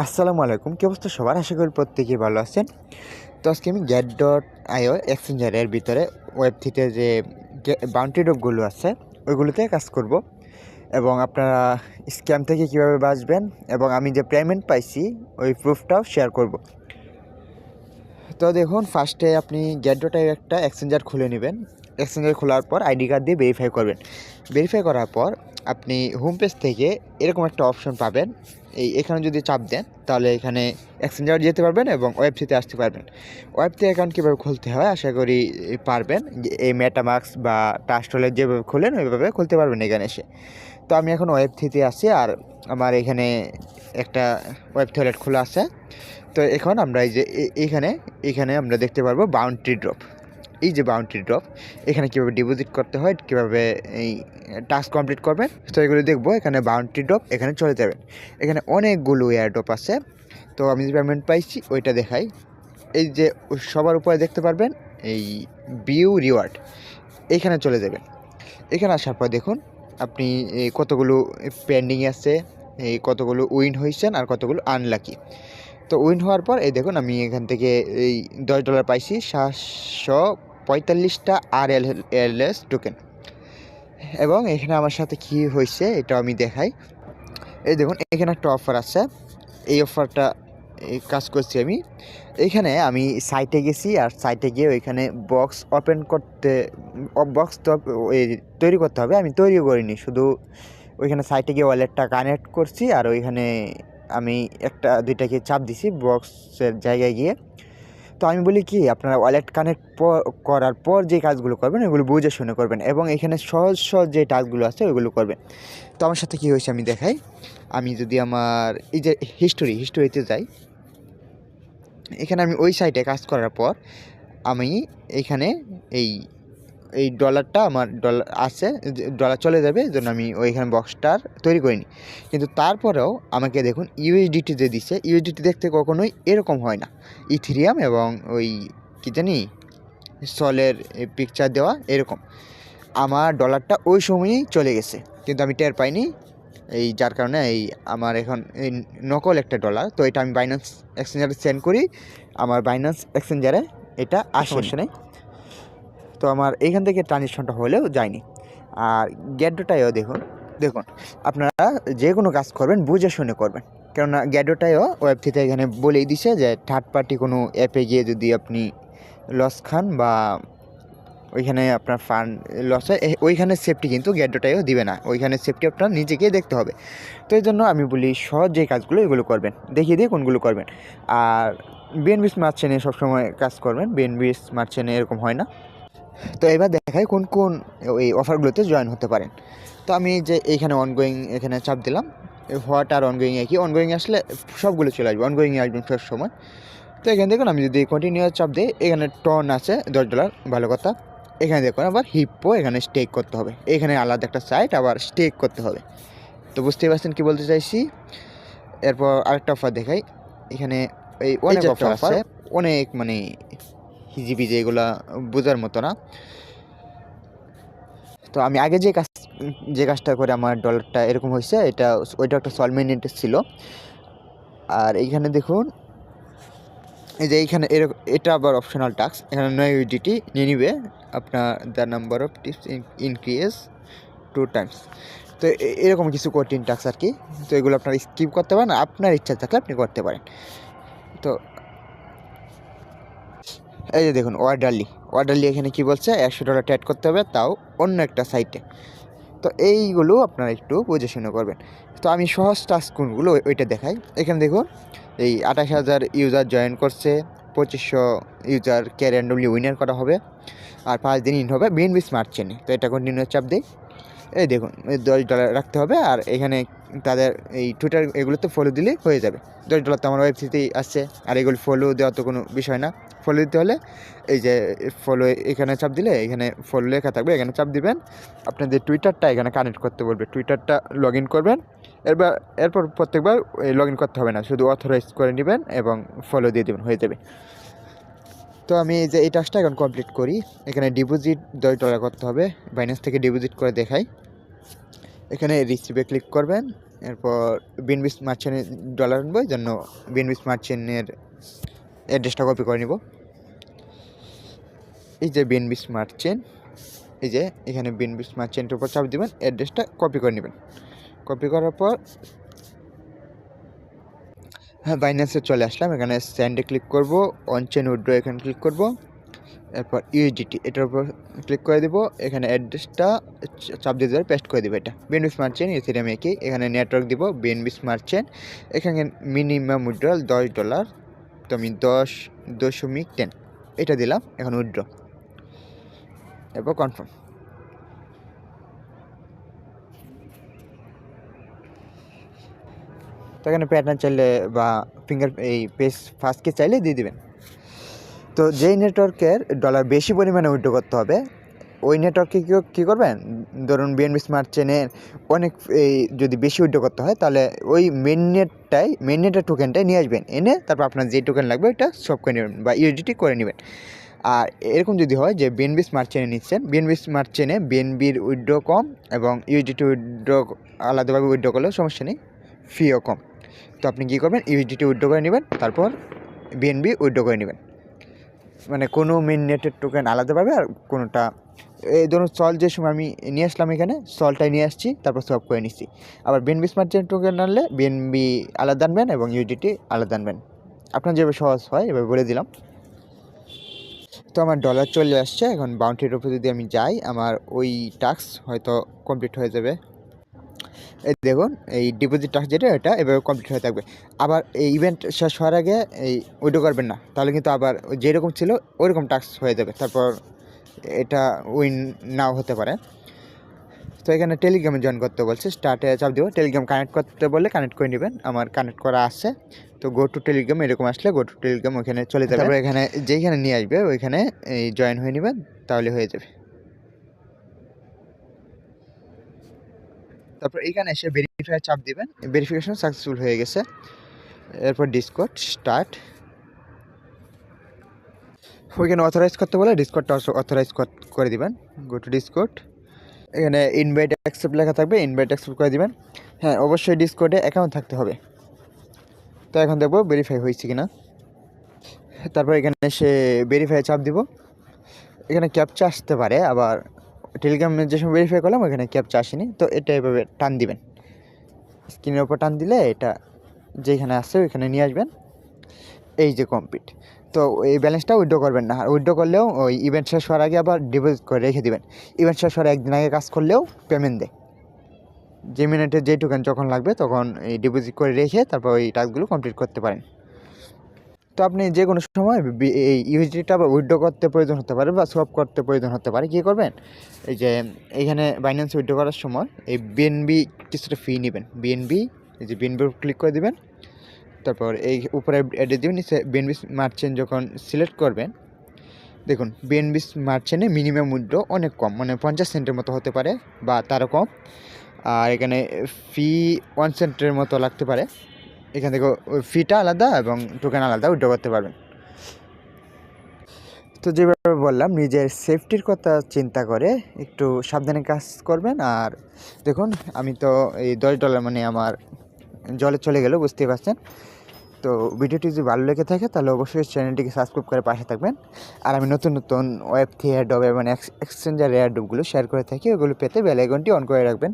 আসসালামু আলাইকুম, কি অবস্থা সবার? আশা করি প্রত্যেকেই ভালো আছেন। তো আজকে আমি get.io এক্সচেঞ্জারের ভিতরে ওয়েব3 যে বাউন্টি ড্রপগুলো আছে ওইগুলোতে কাজ করব এবং আপনারা স্ক্যাম থেকে কীভাবে বাঁচবেন এবং আমি যে পেমেন্ট পাইছি ওই প্রুফটাও শেয়ার করব। তো দেখুন, ফার্স্টে আপনি get.io একটা এক্সচেঞ্জার খুলে নেবেন। এক্সচেঞ্জার খোলার পর আইডি কার্ড দিয়ে ভেরিফাই করবেন। ভেরিফাই করার পর আপনি হোম পেজ থেকে এরকম একটা অপশন পাবেন। এখানে যদি চাপ দেন তাহলে এখানে এক্সচেঞ্জার যেতে পারবেন এবং ওয়েবসাইটে আসতে পারবেন। ওয়েব3 অ্যাকাউন্ট কীভাবে খুলতে হয় আশা করি পারবেন। এই মেটামাস্ক বা ট্রাস্ট ওয়ালেট যেভাবে খোলেন ওইভাবে খুলতে পারবেন এখানে এসে। তো আমি এখন ওয়েব3তে আছি আর আমার এখানে একটা ওয়েব3 ওয়ালেট খোলা আছে। তো এখন আমরা এই যে এখানে আমরা দেখতে পারবো বাউন্টি ড্রপ। এই যে বাউন্টি ড্রপ, এখানে কীভাবে ডিপোজিট করতে হয়, কীভাবে এই টাস্ক কমপ্লিট করবেন, তো এগুলো দেখবো। এখানে বাউন্টি ড্রপ, এখানে চলে যাবেন। এখানে অনেকগুলো এয়ার ড্রপ আছে। তো আমি যে পেমেন্ট পাইছি ওইটা দেখাই। এই যে সবার উপরে দেখতে পারবেন এই ভিউ রিওয়ার্ড, এইখানে চলে যাবেন। এখানে আসার পর দেখুন আপনি কতগুলো পেন্ডিংয়ে আছে, এই কতগুলো উইন হয়েছেন আর কতগুলো আনলাকি। তো উইন হওয়ার পর এই দেখুন আমি এখান থেকে এই $10 পাইছি 745টা RLS টোকেন। এবং এখানে আমার সাথে কী হয়েছে এটাও আমি দেখাই। এই দেখুন এখানে একটা অফার আছে, এই অফারটা কাজ করছি আমি। এইখানে আমি সাইটে গেছি আর সাইটে গিয়ে ওইখানে বক্স ওপেন করতে, বক্স তো তৈরি করতে হবে, আমি তৈরিও করিনি, শুধু ওইখানে সাইটে গিয়ে ওয়ালেটটা কানেক্ট করছি আর ওইখানে আমি একটা দুইটাকে চাপ দিছি বক্সের জায়গায় গিয়ে। তো আমি বলি কি, আপনারা ওয়ালেট কানেক্ট করার পর যে কাজগুলো করবেন ওগুলো বুঝে শুনে করবেন এবং এখানে সহজ সহজ যে টাস্কগুলো আছে ওইগুলো করবেন। তো আমার সাথে কী হয়েছে আমি দেখাই। আমি যদি আমার এই যে হিস্টোরিতে যাই, এখানে আমি ওই সাইটে কাজ করার পর আমি এখানে এই ডলারটা আমার ডলার আছে, ডলার চলে যাবে, এই জন্য আমি ওইখানে বক্সটার তৈরি করিনি। কিন্তু তারপরেও আমাকে দেখুন ইউএসডিটি যে দিচ্ছে, ইউএসডিটি দেখতে কখনোই এরকম হয় না। ইথেরিয়াম এবং ওই কী জানি সলের পিকচার দেওয়া এরকম। আমার ডলারটা ওই সময়ই চলে গেছে কিন্তু আমি টের পাইনি। যার কারণে আমার এখন এই নকল একটা ডলার। তো এটা আমি বাইন্যান্স এক্সচেঞ্জারে সেন্ড করি, আমার বাইন্যান্স এক্সচেঞ্জারে এটা সমস্যা নেই। তো আমার এইখান থেকে ট্রানজেকশনটা হলেও যায়নি। আর get.io দেখুন আপনারা যে কোনো কাজ করবেন বুঝে শুনে করবেন, কেননা get.io ওয়েব3 এখানে বলেই দিছে যে থার্ড পার্টি কোনো অ্যাপে গিয়ে যদি আপনি লস খান বা ওইখানে আপনার ফান্ড লস হয়, ওইখানে সেফটি কিন্তু get.io দিবে না, ওইখানে সেফটি আপনার নিজেকেই দেখতে হবে। তো এই জন্য আমি বলি সহজ যে কাজগুলো এগুলো করবেন, দেখিয়ে দিয়ে কোনগুলো করবেন। আর বিএনবি স্মার্ট চেনে সবসময় কাজ করবেন, বিএনবি স্মার্ট চেনে এরকম হয় না। তো এবার দেখাই কোন কোন ওই অফারগুলোতে জয়েন হতে পারেন। তো আমি যে এইখানে অনগোয়িং এখানে চাপ দিলাম, হোয়াট আর অনগোয়িং একই, অনগোয়িং আসলে সবগুলো চলে আসবে, অনগোয়িংয়ে আসবেন সব সময়। তো এখানে দেখুন আমি যদি কন্টিনিউ চাপ দিই, এখানে টন আছে $10, ভালো কথা। এখানে দেখুন আবার হিপ্পো, এখানে স্টেক করতে হবে, এখানে আলাদা একটা সাইট আবার স্টেক করতে হবে। তো বুঝতেই পারছেন কী বলতে চাইছি। এরপর আরেকটা অফার দেখাই, এখানে এই অনেক অফার আছে, অনেক মানে হিজিবিজি, এগুলা বোঝার মতো না। তো আমি আগে যে কাজটা করে আমার ডলারটা এরকম হয়েছে, ওইটা একটা সলভেন্ট ছিল। আর এইখানে দেখুন এই যে এইখানে এটা আবার অপশনাল টাস্ক, এখানে নয় ইউডিটি নিয়ে নিবে আপনার the number of tips increase 2 times। তো এরকম কিছু কঠিন টাস্ক আর কি। তো এগুলো আপনারা স্কিপ করতে পারেন, আপনার ইচ্ছা থাকলে আপনি করতে পারেন। তো এই যে দেখুন অর্ডারলি এখানে কি বলছে, $100 অ্যাড করতে হবে, তাও অন্য একটা সাইটে। তো এইগুলো আপনারা একটু বুঝে শুনে করবেন। তো আমি সহজ টাস্ক কোনগুলো ওইটা দেখাই। এখানে দেখুন এই 28,000 ইউজার জয়েন করছে, 2500 ইউজারকে র্যান্ডমলি উইনার করা হবে আর 5 দিন ইন হবে বিএনবি স্মার্ট চেনে। তো এটা কন্টিনিউ চাপ দিই। এই দেখুন $10 রাখতে হবে আর এখানে তাদের এই টুইটার এগুলোতে ফলো দিলেই হয়ে যাবে। $10 তো আমার ওয়েবসাইটেই আসছে আর এগুলো ফলো দেওয়া তো কোনো বিষয় না। ফলো দিতে হলে এই যে ফলো এখানে চাপ দিলে এখানে ফলো লেখা থাকবে, এখানে চাপ দিবেন। আপনাদের টুইটারটা এখানে কানেক্ট করতে বলবে, টুইটারটা লগ ইন করবেন। এরপর প্রত্যেকবার লগ ইন করতে হবে না, শুধু অথরাইজ করে নেবেন এবং ফলো দিয়ে দেবেন, হয়ে যাবে। তো আমি এই টাস্কটা এখন কমপ্লিট করি। এখানে ডিপোজিট $10 করতে হবে, বাইন্যান্স থেকে ডিপোজিট করে দেখাই। এখানে রিসিভে ক্লিক করবেন, এরপর বিএনবি স্মার্ট চেনের ডলার আনবো, এই জন্য বিএনবি স্মার্ট চেনের অ্যাড্রেসটা কপি করে নিব। এই যে বিএনবি স্মার্ট চেন, এই যে এখানে বিএনবি স্মার্ট চেনটার উপর চাপ দিবেন, অ্যাড্রেসটা কপি করে নেবেন। কপি করার পর হ্যাঁ বাইন্যান্সে চলে আসলাম। এখানে স্যান্ডে ক্লিক করব, অন চেন উইথড্র এখানে ক্লিক করব, এরপর ইউজিটি এটার উপর ক্লিক করে দিব। এখানে অ্যাড্রেসটা চাপ দিয়ে দেবে, পেস্ট করে দেবে। এটা বিএনবি স্মার্ট চেন ইথেরিয়াম একই। এখানে নেটওয়ার্ক দিব বিএনবি স্মার্ট চেন। এখানে মিনিমাম উইথড্রল $10, তো আমি 10.10 এটা দিলাম। এখন উইথড্র, এরপর কনফার্ম। তো এখানে প্যাটার্ন চাইলে বা ফিঙ্গার এই পেজ ফার্স্টকে চাইলে দিয়ে দিবেন। তো যেই নেটওয়ার্কের ডলার বেশি পরিমাণে উইথড্র করতে হবে ওই নেটওয়ার্কে কী করবেন, ধরুন বিএনবি স্মার্ট চেনের অনেক এই যদি বেশি উইথড্র করতে হয় তাহলে ওই মেন নেটের টোকেনটাই নিয়ে আসবেন, এনে তারপর আপনার যে টোকেন লাগবে ওইটা সব করে নেবেন বা ইউজিটি করে নেবেন। আর এরকম যদি হয় যে বিএনবি স্মার্ট চেনে নিচ্ছেন, বিএনবি স্মার্ট চেনে বিএনবির উইথড্র কম এবং ইউজিটি উইথড্র আলাদাভাবে উইথড্র করলেও সমস্যা নেই, ফিও কম। তো আপনি কী করবেন, ইউজিটি উইথড্র করে নেবেন, তারপর বিএনবি উইথড্র করে নেবেন। মানে কোনো মেন নেটের টোকেন আলাদাভাবে আর কোনোটা এই ধরুন সল যে সময় আমি নিয়ে আসলাম এখানে সলটাই নিয়ে আসছি, তারপর সব করে নিচ্ছি। আবার বিএনবি স্মার্ট চেন টোকেন আনলে বিএনবি আলাদা আনবেন এবং ইউজিটি আলাদা আনবেন। আপনার যেভাবে সহজ হয় এভাবে বলে দিলাম। তো আমার ডলার চলে আসছে। এখন বাউন্টির উপরে যদি আমি যাই আমার ওই টাস্ক হয়তো কমপ্লিট হয়ে যাবে। এই দেখুন এই ডিপোজিট টাস্ক যেটা এটা এভাবে কমপ্লিট হয়ে থাকবে। আবার এই ইভেন্ট শেষ হওয়ার আগে এই উইথড্র করবেন না, তাহলে কিন্তু আবার যেরকম ছিল ওইরকম টাস্ক হয়ে যাবে, তারপর এটা উইন নাও হতে পারে। তো এখানে টেলিগ্রামে জয়েন করতে বলছে, স্টার্টে চাপ দিব। টেলিগ্রাম কানেক্ট করতে বললে কানেক্ট করে নেবেন, আমার কানেক্ট করা আছে। তো গো টু টেলিগ্রাম এরকম আসলে গো টু টেলিগ্রাম ওইখানে চলে যাবে। তারপরে এখানে যেইখানে নিয়ে আসবে ওইখানে এই জয়েন হয়ে নেবেন, তাহলে হয়ে যাবে। তারপর এইখানে এসে ভেরিফাই চাপ দিবেন, ভেরিফিকেশন সাকসেসফুল হয়ে গেছে। এরপর ডিসকর্ড স্টার্ট, ওইখানে অথরাইজ করতে বলে ডিসকর্ডটা অথরাইজ করে দিবেন। গো টু ডিসকর্ড, এখানে ইনভাইট অ্যাকসেপ্ট লেখা থাকবে, ইনভাইট অ্যাকসেপ্ট করে দিবেন। হ্যাঁ অবশ্যই ডিসকর্ডে অ্যাকাউন্ট থাকতে হবে। তো এখন দেখবো ভেরিফাই হয়েছে কিনা। তারপর এখানে এসে ভেরিফাই চাপ দিব। এখানে ক্যাপচা আসতে পারে, আবার টেলিগ্রামে যে সময় ভেরিফাই করলাম ওখানে ক্যাপচা আসেনি। তো এটা এভাবে টান দিবেন, স্ক্রিনের ওপর টান দিলে এটা যেখানে আসছে ওইখানে নিয়ে আসবেন। এই যে কমপ্লিট। তো এই ব্যালেন্সটা উইথড্র করবেন না, আর উইথড্র করলেও ওই ইভেন্ট শেষ হওয়ার আগে আবার ডিপোজিট করে রেখে দিবেন। ইভেন্ট শেষ হওয়ার একদিন আগে কাজ করলেও পেমেন্ট দেয়। যে মিনিটে যে টোকেন যখন লাগবে তখন এই ডিপোজিট করে রেখে তারপর ওই টাস্কগুলো কমপ্লিট করতে পারেন। তো আপনি যে কোনো সময় এই ইউএসডিটা উইথড্র করতে প্রয়োজন হতে পারে বা সোয়াপ করতে প্রয়োজন হতে পারে। কী করবেন, এই যে এইখানে বাইন্যান্স উইথড্র করার সময় এই বিএনবি কিছুটা ফি নেবেন। বিএনবি এই যে বিএনবি ক্লিক করে দেবেন, তারপর এই উপরে অ্যাডে দেবেন। বিএনবি স্মার্ট চেন যখন সিলেক্ট করবেন, দেখুন বিএনবি স্মার্ট চেনে মিনিমাম উইথড্র অনেক কম, মানে 50 সেন্টের মতো হতে পারে বা তারও কম। আর এখানে ফি 1 সেন্টের মতো লাগতে পারে। এখান থেকে ফিটা আলাদা এবং টোকেন আলাদা উইথড্র করতে পারবেন। তো যেভাবে বললাম নিজের সেফটির কথা চিন্তা করে একটু সাবধানে কাজ করবেন। আর দেখুন আমি তো এই $10 মানে আমার জলে চলে গেল, বুঝতেই পারছেন। তো ভিডিওটি যদি ভালো লেগে থাকে তাহলে অবশ্যই চ্যানেলটিকে সাবস্ক্রাইব করে পাশে থাকবেন। আর আমি নতুন নতুন ওয়েব থ্রি এয়ারড্রপ এবং এক্সচেঞ্জার এয়ারড্রপগুলো শেয়ার করে থাকি, ওগুলো পেতে বেল আইকনটি অন করে রাখবেন।